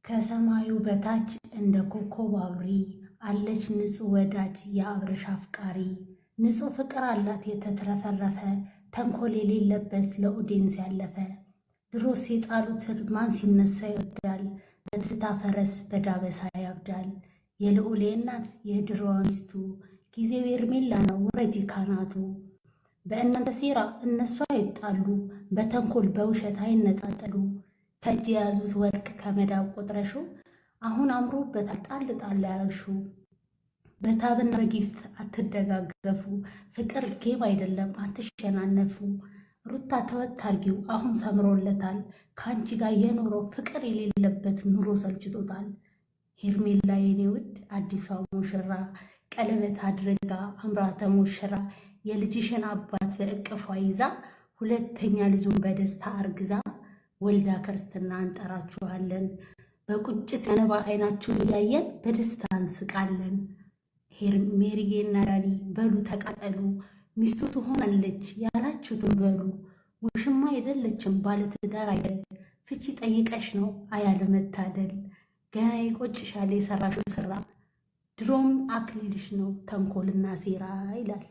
ከሰማዩ በታች እንደ ኮከብ አብሪ አለች ንጹሕ ወዳጅ የአብርሽ አፍቃሪ። ንጹሕ ፍቅር አላት የተትረፈረፈ ተንኮል የሌለበት ለኦዲየንስ ያለፈ። ድሮስ የጣሉትን ማን ሲነሳ ይወዳል በትዝታ ፈረስ በዳበሳ ያብዳል። የልዑሌ እናት የድሮዋ ሚስቱ ጊዜው የርሜላ ነው ውረጂ ካናቱ። በእናንተ ሴራ እነሱ አይጣሉ በተንኮል በውሸት አይነጣጠሉ። ከእጅ የያዙት ወርቅ ከመዳብ ቆጥረሹ አሁን አምሮበታል ጣል ጣል ያረግሹ። በታብና በጊፍት አትደጋገፉ ፍቅር ጌም አይደለም አትሸናነፉ። ሩታ ተወት አርጊው አሁን ሰምሮለታል ከአንቺ ጋር የኖረው ፍቅር የሌለበት ኑሮ ሰልችቶታል። ሄርሜላ የኔ ውድ አዲሷ ሙሽራ ቀለበት አድርጋ አምራ ተሞሽራ የልጅሽን አባት በእቅፏ ይዛ ሁለተኛ ልጁን በደስታ አርግዛ ወልዳ ክርስትና እንጠራችኋለን። በቁጭት የነባ አይናችሁን እያየን በደስታ እንስቃለን። ሜሪዬና ዳኒ በሉ ተቃጠሉ ሚስቱ ትሆናለች ያላችሁትን በሉ። ውሽማ አይደለችም ባለትዳር አይደል ፍቺ ጠይቀሽ ነው አያለመታደል። ገና ይቆጭሻል የሰራሽው ስራ ድሮም አክሊልሽ ነው ተንኮልና ሴራ ይላል።